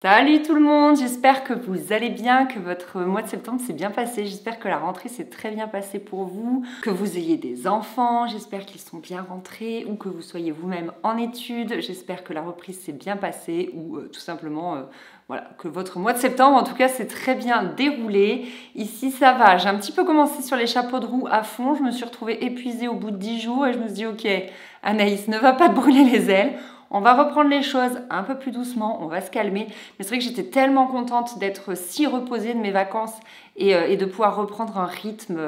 Salut tout le monde, j'espère que vous allez bien, que votre mois de septembre s'est bien passé, j'espère que la rentrée s'est très bien passée pour vous, que vous ayez des enfants, j'espère qu'ils sont bien rentrés ou que vous soyez vous-même en études, j'espère que la reprise s'est bien passée ou tout simplement voilà, que votre mois de septembre en tout cas s'est très bien déroulé. Ici ça va, j'ai un petit peu commencé sur les chapeaux de roue à fond, je me suis retrouvée épuisée au bout de 10 jours et je me suis dit ok Anaïs ne va pas te brûler les ailes. On va reprendre les choses un peu plus doucement, on va se calmer. Mais c'est vrai que j'étais tellement contente d'être si reposée de mes vacances et de pouvoir reprendre un rythme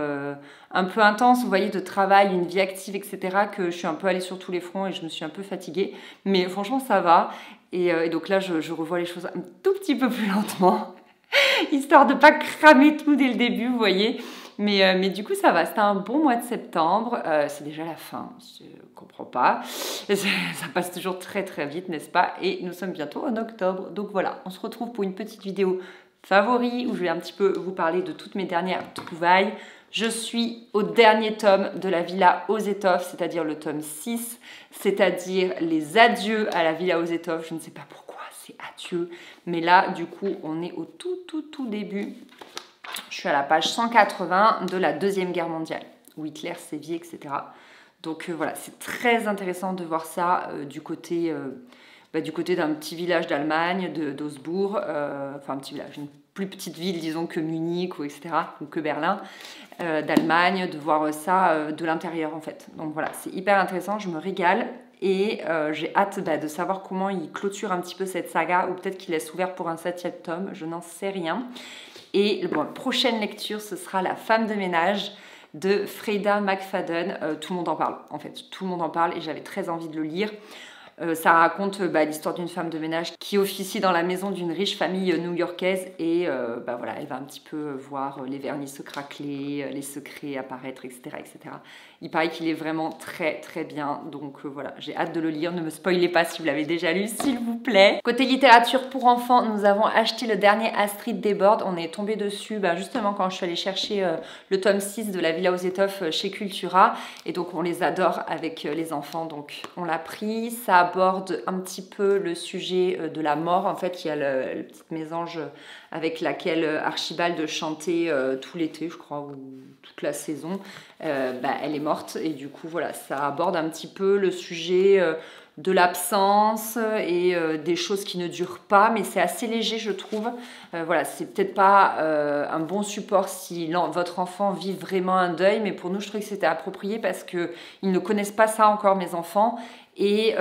un peu intense, vous voyez, de travail, une vie active, etc., que je suis un peu allée sur tous les fronts et je me suis un peu fatiguée. Mais franchement, ça va. Et donc là, je revois les choses un tout petit peu plus lentement, histoire de ne pas cramer tout dès le début, vous voyez. Mais du coup, ça va. C'était un bon mois de septembre. C'est déjà la fin. Je ne comprends pas. Ça passe toujours très très vite, n'est-ce pas? Et nous sommes bientôt en octobre. Donc voilà, on se retrouve pour une petite vidéo favori où je vais un petit peu vous parler de toutes mes dernières trouvailles. Je suis au dernier tome de la Villa aux Étoffes, c'est-à-dire le tome 6, c'est-à-dire les adieux à la Villa aux Étoffes. Je ne sais pas pourquoi c'est adieu. Mais là, du coup, on est au tout début. Je suis à la page 180 de la Deuxième Guerre mondiale, où Hitler sévit, etc. Donc voilà, c'est très intéressant de voir ça du côté d'un petit village d'Allemagne, d'Augsbourg, enfin un petit village, une plus petite ville, disons, que Munich, ou etc., ou que Berlin, d'Allemagne, de voir ça de l'intérieur, en fait. Donc voilà, c'est hyper intéressant, je me régale. Et j'ai hâte de savoir comment il clôture un petit peu cette saga, ou peut-être qu'il laisse ouvert pour un 7e tome, je n'en sais rien. Et bon, la prochaine lecture, ce sera La femme de ménage de Freida McFadden. Tout le monde en parle, en fait. Tout le monde en parle et j'avais très envie de le lire. Ça raconte l'histoire d'une femme de ménage qui officie dans la maison d'une riche famille new-yorkaise et voilà, elle va un petit peu voir les vernis se craqueler, les secrets apparaître, etc., etc. Il paraît qu'il est vraiment très très bien, donc voilà, j'ai hâte de le lire. Ne me spoilez pas si vous l'avez déjà lu, s'il vous plaît. Côté littérature pour enfants, nous avons acheté le dernier Astrid Déborde. On est tombé dessus justement quand je suis allée chercher le tome 6 de la Villa aux Étoffes chez Cultura, et donc on les adore avec les enfants, donc on l'a pris. Ça aborde un petit peu le sujet de la mort. En fait, il y a la petite mésange avec laquelle Archibald chantait tout l'été, je crois, ou toute la saison. Elle est morte et du coup, voilà, ça aborde un petit peu le sujet de l'absence et des choses qui ne durent pas, mais c'est assez léger, je trouve. Voilà, c'est peut-être pas un bon support si votre enfant vit vraiment un deuil, mais pour nous, je trouvais que c'était approprié parce qu'ils ne connaissent pas ça encore, mes enfants. Et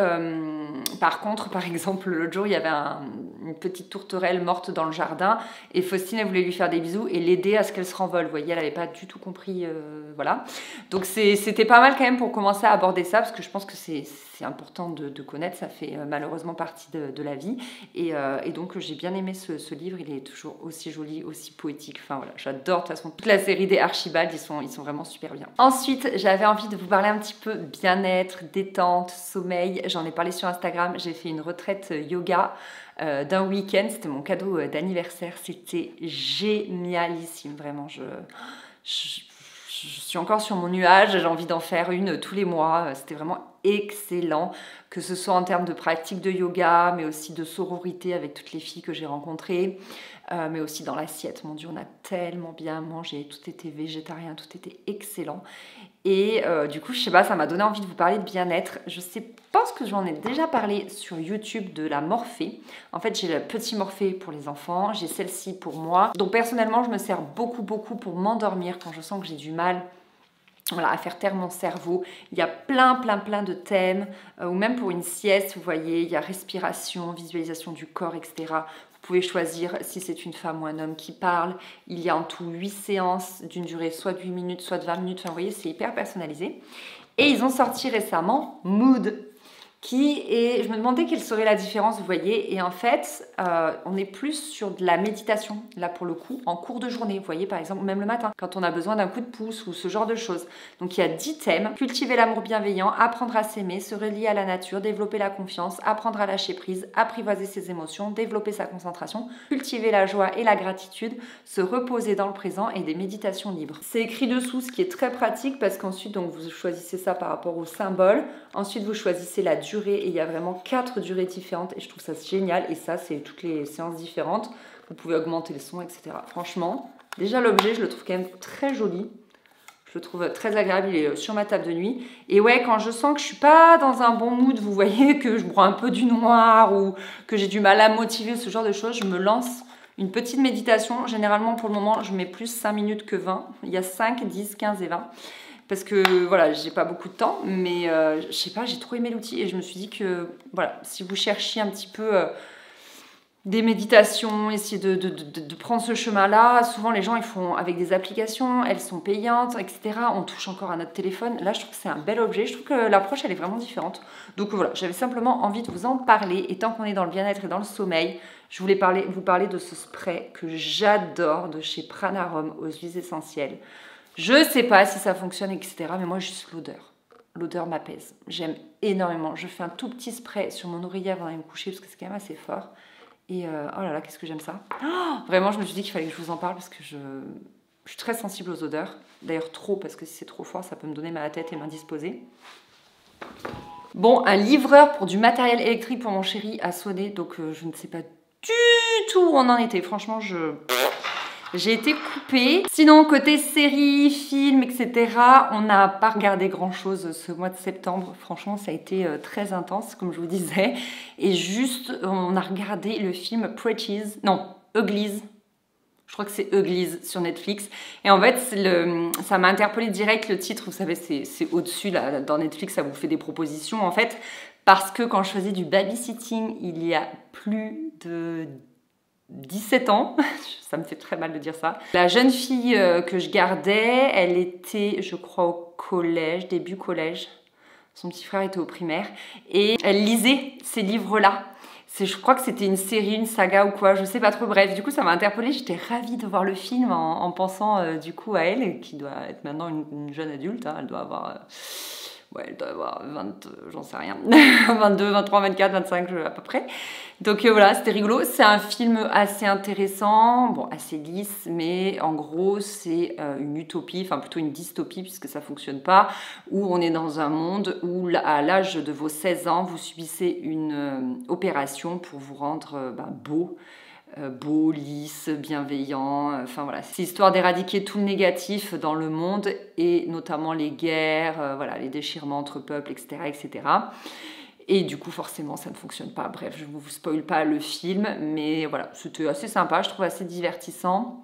par contre, par exemple, l'autre jour, il y avait une petite tourterelle morte dans le jardin et Faustine, elle voulait lui faire des bisous et l'aider à ce qu'elle se renvole. Vous voyez, elle n'avait pas du tout compris, voilà. Donc c'était pas mal quand même pour commencer à aborder ça, parce que je pense que c'est important de connaître, ça fait malheureusement partie de la vie. Et donc j'ai bien aimé ce livre, il est toujours aussi joli, aussi poétique. Enfin voilà, j'adore de toute façon toute la série des Archibald, ils sont vraiment super bien. Ensuite, j'avais envie de vous parler un petit peu bien-être, détente, sommeil. J'en ai parlé sur Instagram, j'ai fait une retraite yoga d'un week-end, c'était mon cadeau d'anniversaire, c'était génialissime, vraiment. Je suis encore sur mon nuage, j'ai envie d'en faire une tous les mois. C'était vraiment excellent, que ce soit en termes de pratique de yoga, mais aussi de sororité avec toutes les filles que j'ai rencontrées, mais aussi dans l'assiette. Mon Dieu, on a tellement bien mangé, tout était végétarien, tout était excellent. Et du coup, je sais pas, ça m'a donné envie de vous parler de bien-être. Je pense que j'en ai déjà parlé sur YouTube de la Morphée. En fait, j'ai le petit Morphée pour les enfants, j'ai celle-ci pour moi. Donc personnellement, je me sers beaucoup pour m'endormir quand je sens que j'ai du mal, voilà, à faire taire mon cerveau. Il y a plein de thèmes, ou même pour une sieste, vous voyez, il y a respiration, visualisation du corps, etc. Vous pouvez choisir si c'est une femme ou un homme qui parle. Il y a en tout 8 séances d'une durée soit de 8 minutes, soit de 20 minutes. Enfin, vous voyez, c'est hyper personnalisé. Et ils ont sorti récemment Mood, je me demandais quelle serait la différence, vous voyez, et en fait, on est plus sur de la méditation, là pour le coup, en cours de journée, vous voyez, par exemple, même le matin, quand on a besoin d'un coup de pouce ou ce genre de choses. Donc il y a 10 thèmes: cultiver l'amour bienveillant, apprendre à s'aimer, se relier à la nature, développer la confiance, apprendre à lâcher prise, apprivoiser ses émotions, développer sa concentration, cultiver la joie et la gratitude, se reposer dans le présent, et des méditations libres. C'est écrit dessous, ce qui est très pratique, parce qu'ensuite, donc, vous choisissez ça par rapport au symbole, ensuite vous choisissez la durée durée et il y a vraiment 4 durées différentes et je trouve ça génial. Et ça, c'est toutes les séances différentes. Vous pouvez augmenter le son, etc. Franchement, déjà l'objet, je le trouve quand même très joli. Je le trouve très agréable, il est sur ma table de nuit. Et ouais, quand je sens que je suis pas dans un bon mood, vous voyez que je bois un peu du noir ou que j'ai du mal à motiver, ce genre de choses, je me lance une petite méditation. Généralement, pour le moment, je mets plus 5 minutes que 20. Il y a 5, 10, 15 et 20. Parce que voilà, j'ai pas beaucoup de temps, mais je sais pas, j'ai trop aimé l'outil et je me suis dit que voilà, si vous cherchiez un petit peu des méditations, essayer de prendre ce chemin-là. Souvent, les gens, ils font avec des applications, elles sont payantes, etc. On touche encore à notre téléphone. Là, je trouve que c'est un bel objet. Je trouve que l'approche, elle est vraiment différente. Donc voilà, j'avais simplement envie de vous en parler. Et tant qu'on est dans le bien-être et dans le sommeil, je voulais vous parler de ce spray que j'adore de chez Pranarum aux huiles essentielles. Je sais pas si ça fonctionne, etc. Mais moi, juste l'odeur. L'odeur m'apaise. J'aime énormément. Je fais un tout petit spray sur mon oreiller avant d'aller me coucher parce que c'est quand même assez fort. Et oh là là, qu'est-ce que j'aime ça. Oh, vraiment, je me suis dit qu'il fallait que je vous en parle parce que je suis très sensible aux odeurs. D'ailleurs, trop, parce que si c'est trop fort, ça peut me donner mal à la tête et m'indisposer. Bon, un livreur pour du matériel électrique pour mon chéri a sonné. Donc, je ne sais pas du tout où on en était. Franchement, j'ai été coupée. Sinon, côté séries, films, etc., on n'a pas regardé grand-chose ce mois de septembre. Franchement, ça a été très intense, comme je vous disais. Et juste, on a regardé le film Pretties, non, Uglies. Je crois que c'est Uglies sur Netflix. Et en fait, ça m'a interpellé direct le titre. Vous savez, c'est au-dessus, là, dans Netflix, ça vous fait des propositions, en fait. Parce que quand je faisais du babysitting, il y a plus de 17 ans, ça me fait très mal de dire ça. La jeune fille que je gardais, elle était, je crois, au collège, début collège. Son petit frère était au primaire. Et elle lisait ces livres-là. Je crois que c'était une série, une saga ou quoi, je sais pas trop. Bref, du coup, ça m'a interpellée. J'étais ravie de voir le film en pensant du coup à elle, qui doit être maintenant une jeune adulte. Hein. Elle doit avoir... Ouais, elle doit avoir 20, j'en sais rien, 22, 23, 24, 25 à peu près. Donc voilà, c'était rigolo. C'est un film assez intéressant, bon, assez lisse, mais en gros, c'est une utopie, enfin plutôt une dystopie, puisque ça fonctionne pas, où on est dans un monde où, à l'âge de vos 16 ans, vous subissez une opération pour vous rendre beau. Beau, lisse, bienveillant, enfin voilà. C'est histoire d'éradiquer tout le négatif dans le monde et notamment les guerres, voilà, les déchirements entre peuples, etc., etc. Et du coup, forcément, ça ne fonctionne pas. Bref, je ne vous spoil pas le film, mais voilà, c'était assez sympa, je trouve assez divertissant.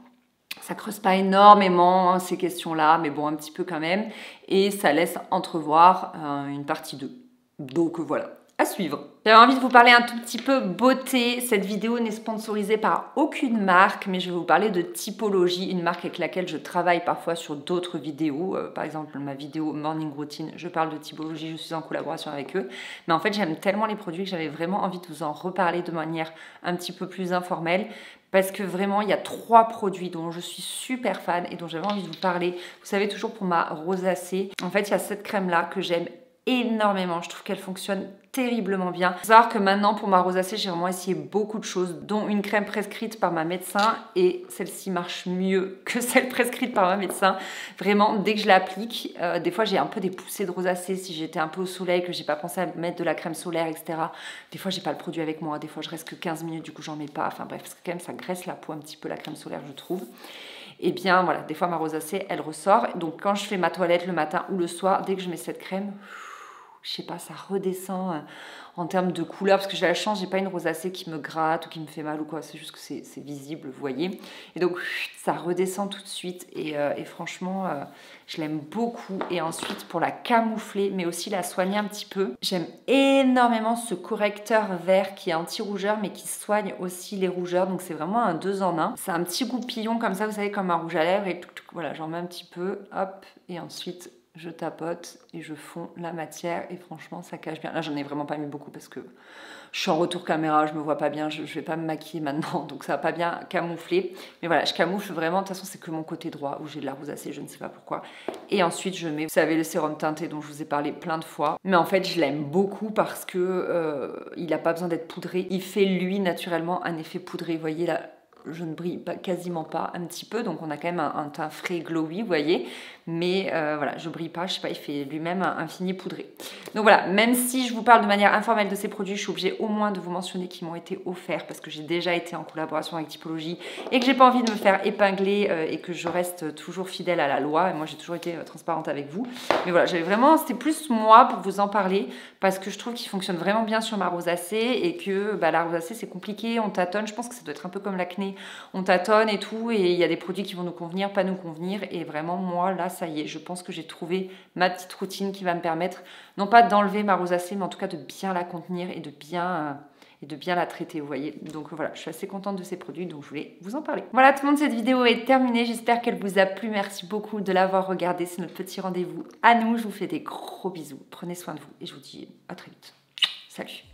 Ça creuse pas énormément ces questions-là, mais bon, un petit peu quand même. Et ça laisse entrevoir une partie 2. Donc voilà. À suivre. J'avais envie de vous parler un tout petit peu beauté. Cette vidéo n'est sponsorisée par aucune marque, mais je vais vous parler de Typologie, une marque avec laquelle je travaille parfois sur d'autres vidéos. Par exemple, ma vidéo Morning Routine, je parle de Typologie, je suis en collaboration avec eux. Mais en fait, j'aime tellement les produits que j'avais vraiment envie de vous en reparler de manière un petit peu plus informelle. Parce que vraiment, il y a 3 produits dont je suis super fan et dont j'avais envie de vous parler. Vous savez, toujours pour ma rosacée, en fait, il y a cette crème-là que j'aime énormément. Je trouve qu'elle fonctionne terriblement bien. Il faut savoir que maintenant, pour ma rosacée, j'ai vraiment essayé beaucoup de choses, dont une crème prescrite par ma médecin, et celle-ci marche mieux que celle prescrite par ma médecin. Vraiment, dès que je l'applique, des fois j'ai un peu des poussées de rosacée si j'étais un peu au soleil, que j'ai pas pensé à mettre de la crème solaire, etc. Des fois, j'ai pas le produit avec moi, des fois je reste que 15 minutes, du coup j'en mets pas. Enfin bref, parce que quand même ça graisse la peau un petit peu, la crème solaire, je trouve. Et bien voilà, des fois ma rosacée, elle ressort. Donc quand je fais ma toilette le matin ou le soir, dès que je mets cette crème, je sais pas, ça redescend en termes de couleur, parce que j'ai la chance, j'ai pas une rosacée qui me gratte ou qui me fait mal ou quoi, c'est juste que c'est visible, vous voyez. Et donc ça redescend tout de suite et franchement, je l'aime beaucoup. Et ensuite, pour la camoufler, mais aussi la soigner un petit peu, j'aime énormément ce correcteur vert qui est anti-rougeur, mais qui soigne aussi les rougeurs, donc c'est vraiment un 2 en 1. C'est un petit goupillon comme ça, vous savez, comme un rouge à lèvres, et voilà, j'en mets un petit peu, hop, et ensuite je tapote et je fonds la matière et franchement ça cache bien. Là j'en ai vraiment pas mis beaucoup parce que je suis en retour caméra, je me vois pas bien, je vais pas me maquiller maintenant donc ça va pas bien camoufler. Mais voilà, je camoufle vraiment, de toute façon c'est que mon côté droit où j'ai de la rosacée, je ne sais pas pourquoi. Et ensuite je mets, vous savez, le sérum teinté dont je vous ai parlé plein de fois. Mais en fait je l'aime beaucoup parce que il n'a pas besoin d'être poudré. Il fait lui naturellement un effet poudré, vous voyez là. je ne brille pas, quasiment pas, un petit peu, donc on a quand même un teint frais glowy, vous voyez, mais voilà, je brille pas, je sais pas, il fait lui-même un fini poudré. Donc voilà, même si je vous parle de manière informelle de ces produits, je suis obligée au moins de vous mentionner qu'ils m'ont été offerts parce que j'ai déjà été en collaboration avec Typologie et que j'ai pas envie de me faire épingler et que je reste toujours fidèle à la loi. Et moi, j'ai toujours été transparente avec vous. Mais voilà, j'avais vraiment, c'était plus moi pour vous en parler parce que je trouve qu'il fonctionne vraiment bien sur ma rosacée et que la rosacée, c'est compliqué, on tâtonne. Je pense que ça doit être un peu comme l'acné, on tâtonne et tout et il y a des produits qui vont nous convenir, pas nous convenir. Et vraiment, moi, là, ça y est, je pense que j'ai trouvé ma petite routine qui va me permettre, non pas d'enlever ma rosacée, mais en tout cas de bien la contenir et de bien la traiter, vous voyez. Donc voilà, je suis assez contente de ces produits, donc je voulais vous en parler. Voilà tout le monde, cette vidéo est terminée. J'espère qu'elle vous a plu. Merci beaucoup de l'avoir regardée. C'est notre petit rendez-vous à nous. Je vous fais des gros bisous. Prenez soin de vous et je vous dis à très vite. Salut.